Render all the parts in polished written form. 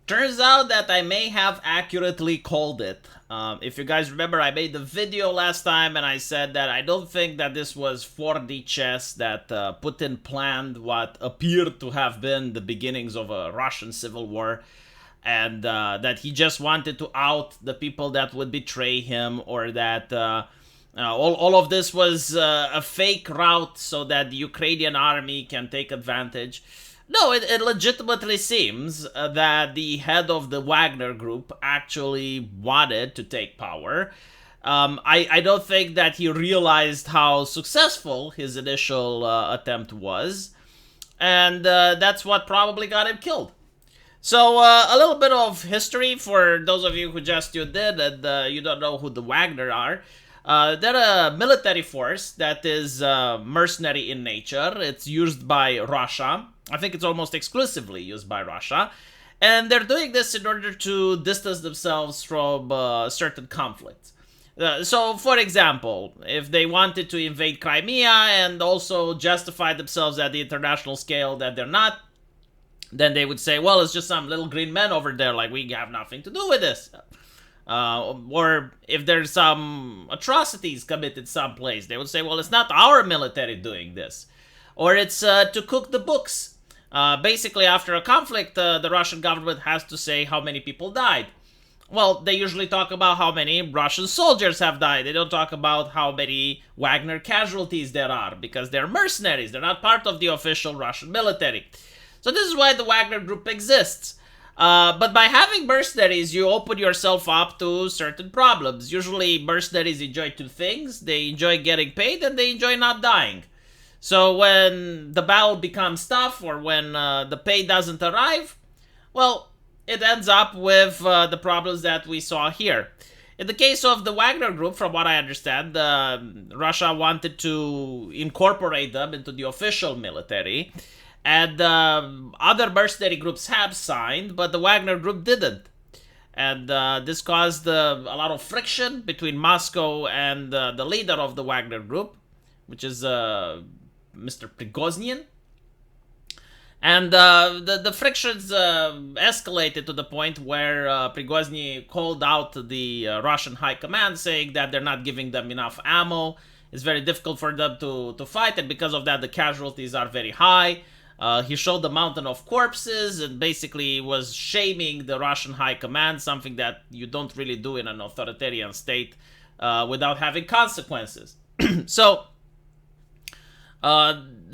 Turns out that I may have accurately called it. If you guys remember, I made the video last time and I said that I don't think that this was 4D chess, that Putin planned what appeared to have been the beginnings of a Russian civil war, and that he just wanted to out the people that would betray him, or that all of this was a fake route so that the Ukrainian army can take advantage. No, it legitimately seems that the head of the Wagner group actually wanted to take power. I don't think that he realized how successful his initial attempt was, and that's what probably got him killed. So, a little bit of history for those of you who just tuned in and you don't know who the Wagner are. They're a military force that is mercenary in nature. It's used by Russia. I think it's almost exclusively used by Russia. And they're doing this in order to distance themselves from certain conflicts. So, for example, if they wanted to invade Crimea and also justify themselves at the international scale that they're not, then they would say, well, it's just some little green men over there, like, we have nothing to do with this. Or if there's some atrocities committed someplace, they would say, well, it's not our military doing this. Or it's to cook the books. Basically, after a conflict, the Russian government has to say how many people died. Well, they usually talk about how many Russian soldiers have died. They don't talk about how many Wagner casualties there are, because they're mercenaries. They're not part of the official Russian military. So this is why the Wagner group exists. But by having mercenaries, you open yourself up to certain problems. Usually, mercenaries enjoy two things. They enjoy getting paid, and they enjoy not dying. So when the battle becomes tough, or when the pay doesn't arrive, well, it ends up with the problems that we saw here. In the case of the Wagner group, from what I understand, Russia wanted to incorporate them into the official military. And other mercenary groups have signed, but the Wagner group didn't. And this caused a lot of friction between Moscow and the leader of the Wagner group, which is Mr. Prigozhin. And the frictions escalated to the point where Prigozhin called out the Russian high command, saying that they're not giving them enough ammo. It's very difficult for them to fight, and because of that, the casualties are very high. He showed the mountain of corpses and basically was shaming the Russian high command, something that you don't really do in an authoritarian state without having consequences. So,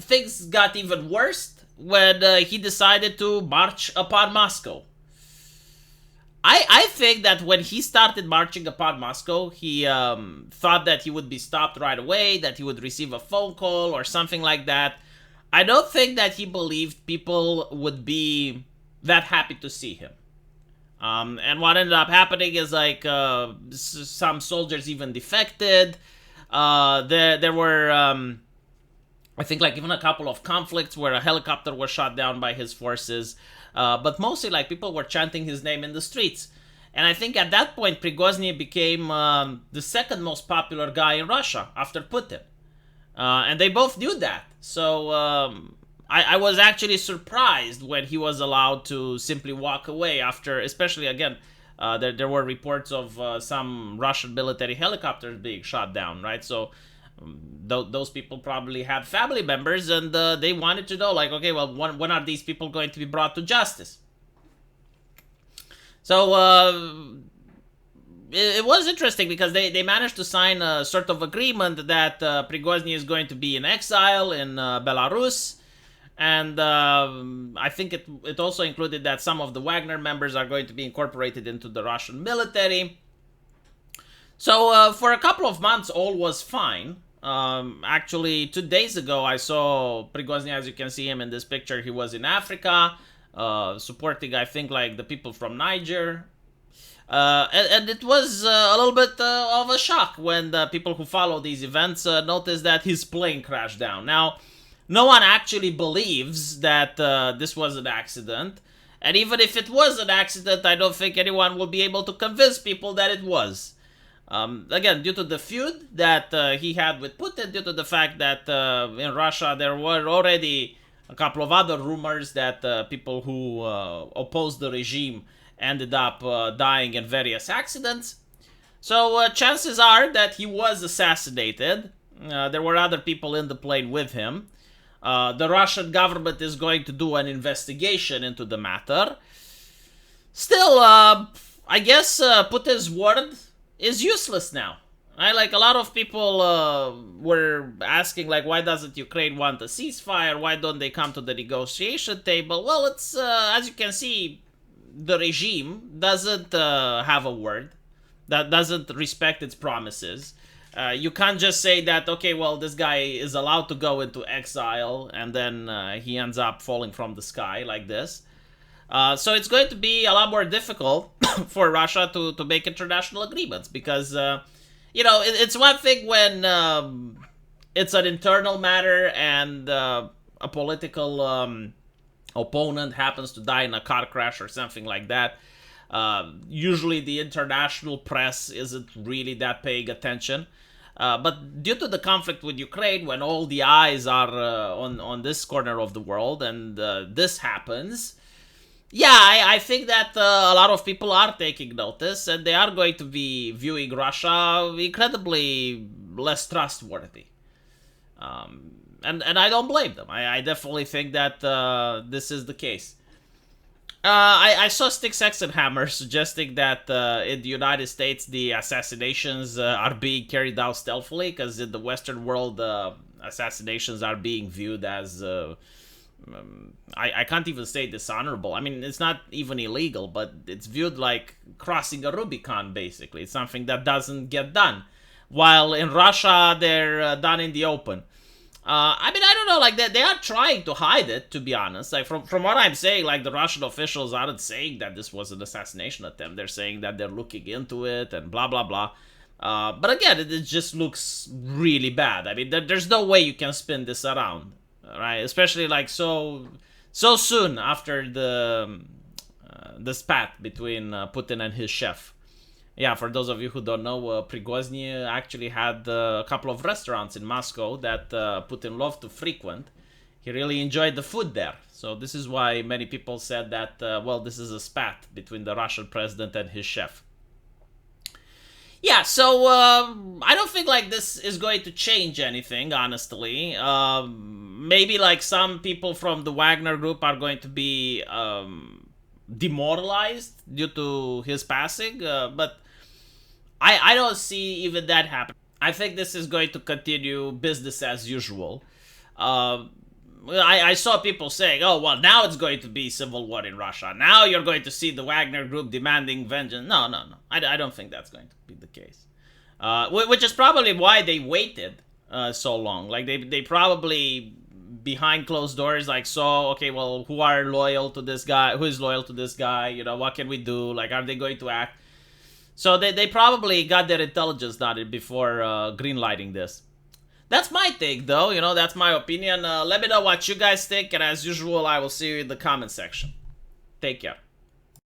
things got even worse when he decided to march upon Moscow. I think that when he started marching upon Moscow, he thought that he would be stopped right away, that he would receive a phone call or something like that. I don't think that he believed people would be that happy to see him. And what ended up happening is, like, some soldiers even defected. There were, I think, like, even a couple of conflicts where a helicopter was shot down by his forces. But mostly, like, people were chanting his name in the streets. And I think at that point, Prigozhin became the second most popular guy in Russia after Putin. And they both knew that. So I was actually surprised when he was allowed to simply walk away after, especially, again, there were reports of some Russian military helicopters being shot down, right? So those people probably had family members, and they wanted to know, like, okay, well, when are these people going to be brought to justice? So it was interesting because they managed to sign a sort of agreement that Prigozhin is going to be in exile in Belarus. And I think it also included that some of the Wagner members are going to be incorporated into the Russian military. So for a couple of months, all was fine. Actually, 2 days ago, I saw Prigozhin, as you can see him in this picture. He was in Africa, supporting, I think, like, the people from Niger. And it was a little bit of a shock when the people who follow these events noticed that his plane crashed down. Now, no one actually believes that this was an accident. And even if it was an accident, I don't think anyone will be able to convince people that it was. Again, due to the feud that he had with Putin, due to the fact that in Russia there were already a couple of other rumors that people who opposed the regime ended up dying in various accidents. So chances are that he was assassinated. There were other people in the plane with him. The Russian government is going to do an investigation into the matter. Still, I guess Putin's word is useless now. Right? Like, a lot of people were asking, like, why doesn't Ukraine want a ceasefire? Why don't they come to the negotiation table? Well, it's, as you can see, the regime doesn't have a word, that doesn't respect its promises. You can't just say that, okay, well, this guy is allowed to go into exile, and then he ends up falling from the sky like this. So it's going to be a lot more difficult for Russia to make international agreements, because, it's one thing when it's an internal matter and a political opponent happens to die in a car crash or something like that. Usually the international press isn't really that paying attention. But due to the conflict with Ukraine, when all the eyes are on this corner of the world, and this happens, yeah, I think that a lot of people are taking notice, and they are going to be viewing Russia incredibly less trustworthy. And I don't blame them. I definitely think that this is the case. I saw Sticks X and Hammer suggesting that in the United States the assassinations are being carried out stealthily, because in the Western world assassinations are being viewed as I can't even say dishonorable. I mean, it's not even illegal, but it's viewed like crossing a Rubicon, basically. It's something that doesn't get done. While in Russia, they're done in the open. I mean, I don't know, like, they are trying to hide it, to be honest. Like, from what I'm saying, like, the Russian officials aren't saying that this was an assassination attempt. They're saying that they're looking into it and blah, blah, blah. But again, it just looks really bad. I mean, there's no way you can spin this around, right? Especially, like, so soon after the spat between Putin and his chef. Yeah, for those of you who don't know, Prigozhin actually had a couple of restaurants in Moscow that Putin loved to frequent. He really enjoyed the food there. So this is why many people said that, well, this is a spat between the Russian president and his chef. Yeah, so I don't think, like, this is going to change anything, honestly. Maybe, like, some people from the Wagner group are going to be demoralized due to his passing, but I don't see even that happen. I think this is going to continue business as usual. I saw people saying, oh, well, now it's going to be civil war in Russia. Now you're going to see the Wagner group demanding vengeance. No. I don't think that's going to be the case. Which is probably why they waited so long. Like, they probably, behind closed doors, like, saw, okay, well, who are loyal to this guy? Who is loyal to this guy? You know, what can we do? Like, are they going to act? So they probably got their intelligence done before greenlighting this. That's my take, though. You know, that's my opinion. Let me know what you guys think, and as usual, I will see you in the comment section. Take care.